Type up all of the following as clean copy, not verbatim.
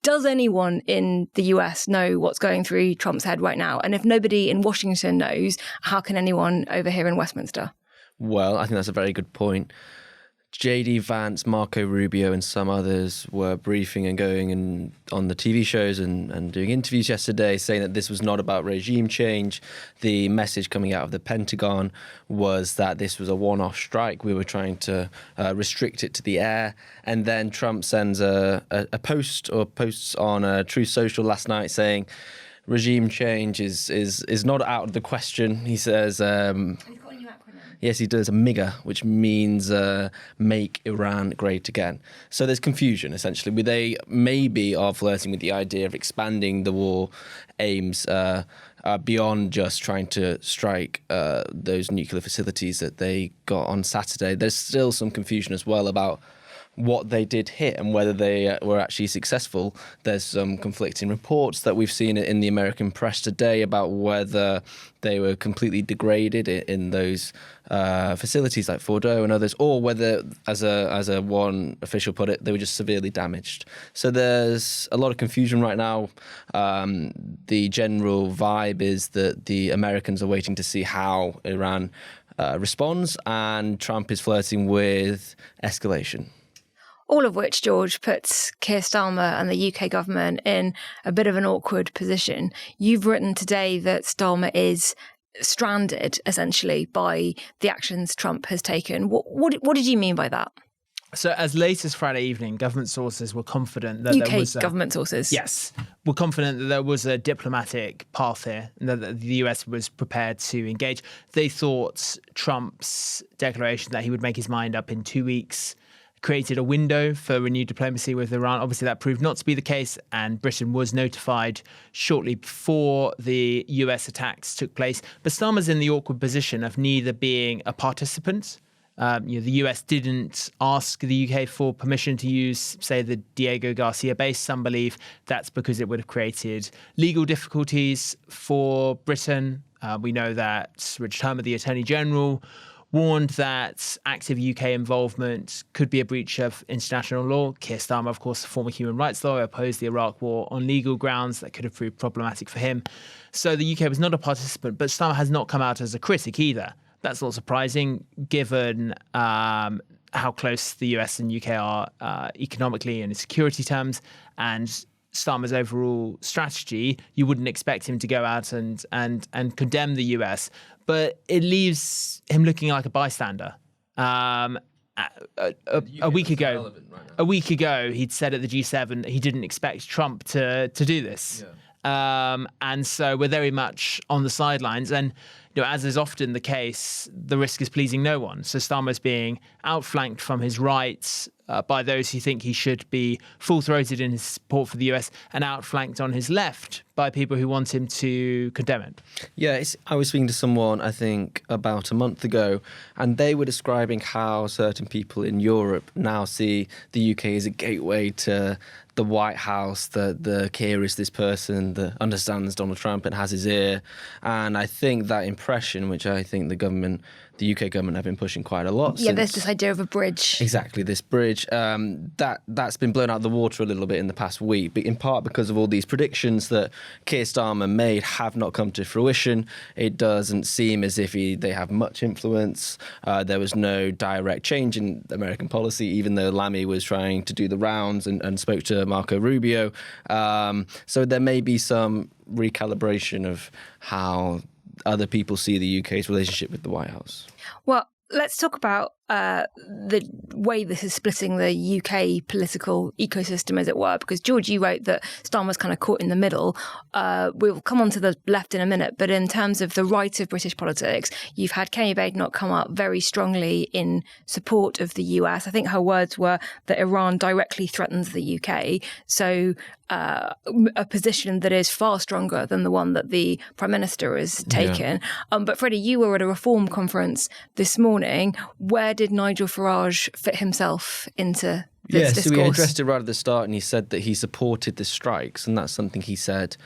Does anyone in the US know what's going through Trump's head right now? And if nobody in Washington knows, how can anyone over here in Westminster? Well, I think that's a very good point. JD Vance, Marco Rubio and some others were briefing and going and on the TV shows and doing interviews yesterday saying that this was not about regime change. The message coming out of the Pentagon was that this was a one-off strike. We were trying to restrict it to the air. And then Trump sends a post or posts on Truth Social last night saying regime change is not out of the question. He says... Yes, he does, a MIGA, which means make Iran great again. So there's confusion, essentially. They maybe are flirting with the idea of expanding the war aims beyond just trying to strike those nuclear facilities that they got on Saturday. There's still some confusion as well about what they did hit and whether they were actually successful. There's some conflicting reports that we've seen in the American press today about whether they were completely degraded in those facilities like Fordo and others, or whether, as a one official put it, they were just severely damaged. So there's a lot of confusion right now. The general vibe is that the Americans are waiting to see how Iran responds, and Trump is flirting with escalation. All of which, George, puts Keir Starmer and the UK government in a bit of an awkward position. You've written today that Starmer is stranded, essentially, by the actions Trump has taken. What did you mean by that? So as late as Friday evening, government sources were confident that there was government sources. Yes, were confident that there was a diplomatic path here and that the US was prepared to engage. They thought Trump's declaration that he would make his mind up in 2 weeks created a window for renewed diplomacy with Iran. Obviously, that proved not to be the case, and Britain was notified shortly before the US attacks took place. But Starmer's in the awkward position of neither being a participant. The US didn't ask the UK for permission to use, say, the Diego Garcia base. Some believe that's because it would have created legal difficulties for Britain. We know that Richard Herman, the Attorney General, warned that active UK involvement could be a breach of international law. Keir Starmer, of course, the former human rights lawyer, opposed the Iraq war on legal grounds that could have proved problematic for him. So the UK was not a participant, but Starmer has not come out as a critic either. That's not surprising, given how close the US and UK are economically and in security terms, and Starmer's overall strategy. You wouldn't expect him to go out and condemn the US, but it leaves him looking like a bystander. A week ago, he'd said at the G7 he didn't expect Trump to do this. Yeah. And so we're very much on the sidelines. And as is often the case, the risk is pleasing no one. So Starmer's being outflanked from his right by those who think he should be full-throated in his support for the US, and outflanked on his left by people who want him to condemn it. Yeah, I was speaking to someone, I think, about a month ago, and they were describing how certain people in Europe now see the UK as a gateway to the White House, that the Keir is this person that understands Donald Trump and has his ear. And I think that impression, which I think the UK government have been pushing quite a lot. Yeah, there's this idea of a bridge. Exactly, this bridge. That's been blown out of the water a little bit in the past week, but in part because of all these predictions that Keir Starmer made have not come to fruition. It doesn't seem as if they have much influence. There was no direct change in American policy, even though Lammy was trying to do the rounds and spoke to Marco Rubio. So there may be some recalibration of how other people see the UK's relationship with the White House. Well, let's talk about the way this is splitting the UK political ecosystem, as it were, because, George, you wrote that Starmer's kind of caught in the middle. We'll come on to the left in a minute, but in terms of the right of British politics, you've had Kemi Badenoch come up very strongly in support of the US. I think her words were that Iran directly threatens the UK. So a position that is far stronger than the one that the Prime Minister has taken. Yeah. But Freddie, you were at a reform conference this morning. Where did Nigel Farage fit himself into this discourse? So he addressed it right at the start, and he said that he supported the strikes, and that's something he said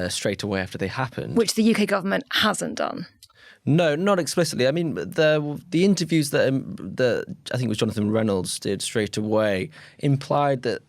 straight away after they happened. Which the UK government hasn't done. No, not explicitly. I mean, the interviews that I think it was Jonathan Reynolds did straight away implied that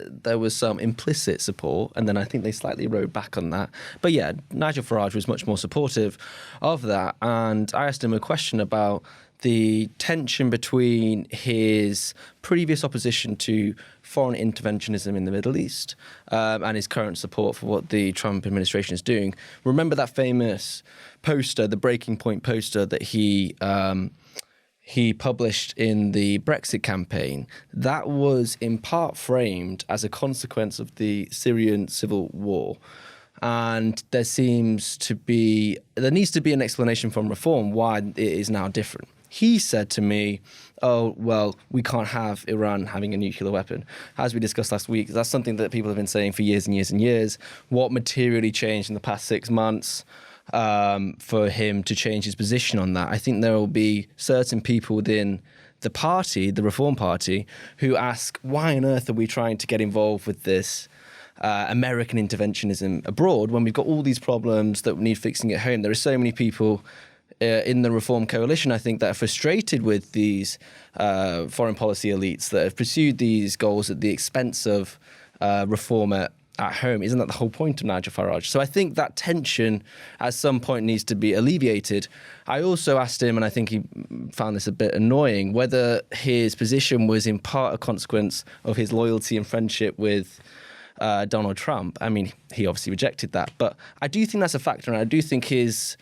there was some implicit support, and then I think they slightly rode back on that. But yeah, Nigel Farage was much more supportive of that. And I asked him a question about the tension between his previous opposition to foreign interventionism in the Middle East and his current support for what the Trump administration is doing. Remember that famous poster, the Breaking Point poster that he published in the Brexit campaign? That was in part framed as a consequence of the Syrian civil war. And there needs to be an explanation from Reform why it is now different. He said to me, oh, well, we can't have Iran having a nuclear weapon. As we discussed last week, that's something that people have been saying for years and years and years. What materially changed in the past 6 months for him to change his position on that? I think there will be certain people within the party, the Reform Party, who ask, why on earth are we trying to get involved with this American interventionism abroad when we've got all these problems that need fixing at home? There are so many people in the Reform coalition, I think, that are frustrated with these foreign policy elites that have pursued these goals at the expense of reform at home. Isn't that the whole point of Nigel Farage? So I think that tension at some point needs to be alleviated. I also asked him, and I think he found this a bit annoying, whether his position was in part a consequence of his loyalty and friendship with Donald Trump. I mean, he obviously rejected that, but I do think that's a factor, and I do think his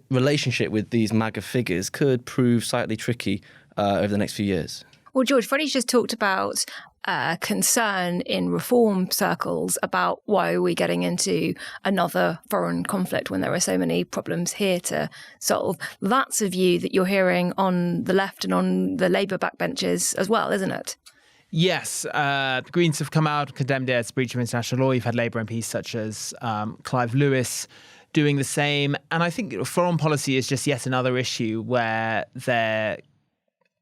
relationship with these MAGA figures could prove slightly tricky over the next few years. Well, George, Freddie's just talked about concern in reform circles about why are we getting into another foreign conflict when there are so many problems here to solve. That's a view that you're hearing on the left and on the Labour backbenches as well, isn't it? Yes, the Greens have come out and condemned it as a breach of international law. You've had Labour MPs such as Clive Lewis doing the same. And I think foreign policy is just yet another issue where there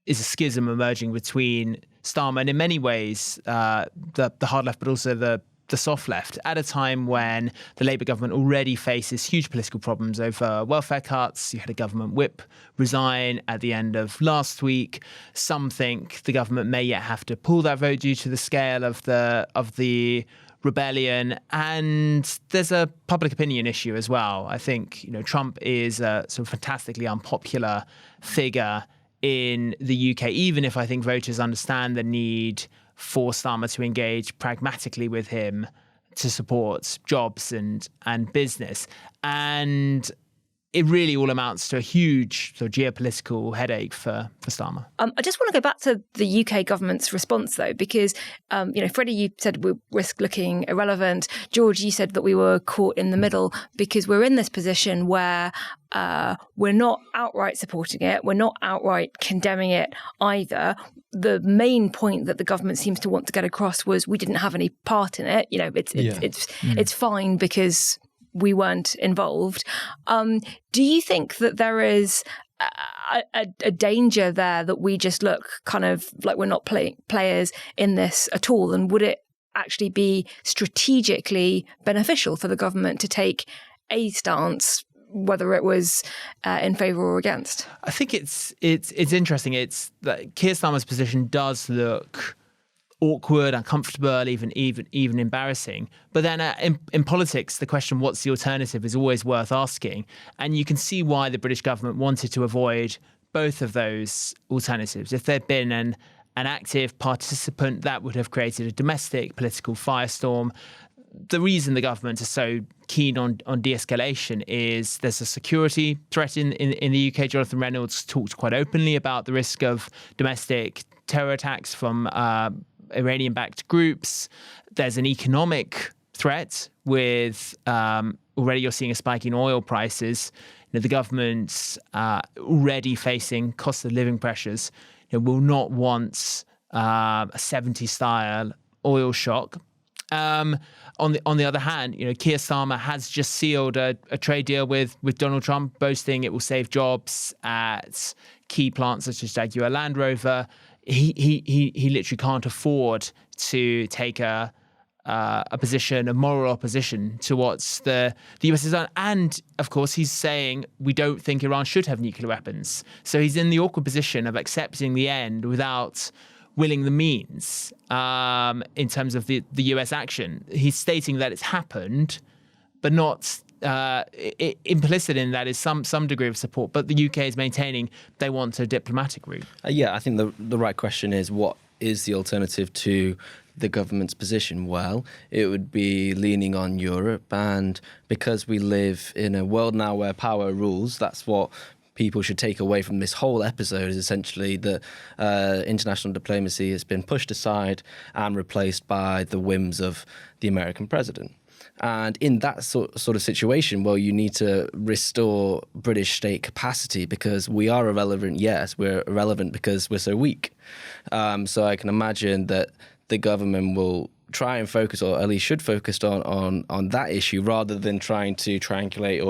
is a schism emerging between Starmer and in many ways the hard left, but also the soft left, at a time when the Labour government already faces huge political problems over welfare cuts. You had a government whip resign at the end of last week. Some think the government may yet have to pull that vote due to the scale of the rebellion, and there's a public opinion issue as well. I think Trump is a sort of fantastically unpopular figure in the UK, even if I think voters understand the need for Starmer to engage pragmatically with him to support jobs and business. And it really all amounts to a huge sort of geopolitical headache for Starmer. I just want to go back to the UK government's response, though, because, Freddie, you said we risk looking irrelevant. George, you said that we were caught in the middle because we're in this position where we're not outright supporting it. We're not outright condemning it either. The main point that the government seems to want to get across was we didn't have any part in it. It's fine because we weren't involved. Do you think that there is a danger there that we just look kind of like we're not players in this at all? And would it actually be strategically beneficial for the government to take a stance, whether it was in favour or against? I think it's interesting. It's that Keir Starmer's position does look awkward, uncomfortable, even embarrassing. But then in politics, the question, what's the alternative, is always worth asking. And you can see why the British government wanted to avoid both of those alternatives. If there'd been an active participant, that would have created a domestic political firestorm. The reason the government is so keen on de-escalation is there's a security threat in the UK. Jonathan Reynolds talked quite openly about the risk of domestic terror attacks from Iranian-backed groups. There's an economic threat with already you're seeing a spike in oil prices. The government's already facing cost of living pressures. Will not want a 70s-style oil shock. On the other hand, Keir Starmer has just sealed a trade deal with Donald Trump, boasting it will save jobs at key plants such as Jaguar Land Rover. He literally can't afford to take a position, a moral opposition to what the US has done. And of course, he's saying we don't think Iran should have nuclear weapons. So he's in the awkward position of accepting the end without willing the means in terms of the US action. He's stating that it's happened, but not implicit in that is some degree of support. But the UK is maintaining they want a diplomatic route. I think the right question is, what is the alternative to the government's position? Well, it would be leaning on Europe, and because we live in a world now where power rules, that's what people should take away from this whole episode, is essentially that international diplomacy has been pushed aside and replaced by the whims of the American president. And in that sort of situation, well, you need to restore British state capacity, because we are irrelevant. Yes, we're irrelevant because we're so weak. So I can imagine that the government will try and focus, or at least should focus on that issue, rather than trying to triangulate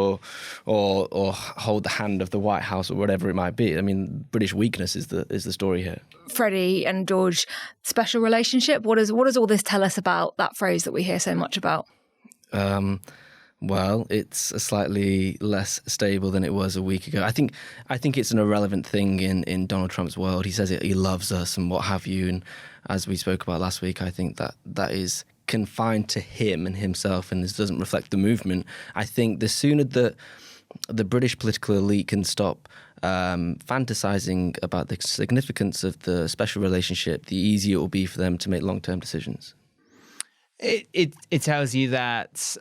or hold the hand of the White House or whatever it might be. I mean, British weakness is the story here. Freddie and George, special relationship. What does all this tell us about that phrase that we hear so much about? Well, it's slightly less stable than it was a week ago. I think it's an irrelevant thing in Donald Trump's world. He says he loves us and what have you. And as we spoke about last week, I think that is confined to him and himself, and this doesn't reflect the movement. I think the sooner that the British political elite can stop fantasizing about the significance of the special relationship, the easier it will be for them to make long-term decisions. It tells you that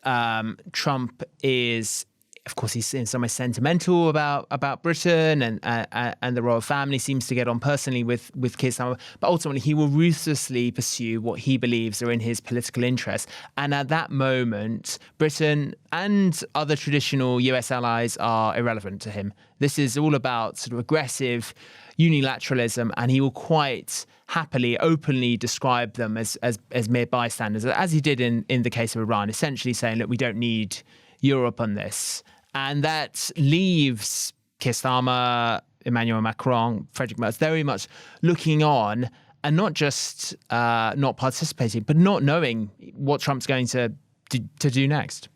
Trump is, of course, he's in some way sentimental about Britain and the royal family, seems to get on personally with Keir Starmer, but ultimately he will ruthlessly pursue what he believes are in his political interests. And at that moment, Britain and other traditional US allies are irrelevant to him. This is all about sort of aggressive unilateralism, and he will quite happily, openly describe them as mere bystanders, as he did in the case of Iran, essentially saying, look, we don't need Europe on this. And that leaves Keir Starmer, Emmanuel Macron, Frederick Merz very much looking on, and not just not participating, but not knowing what Trump's going to do next.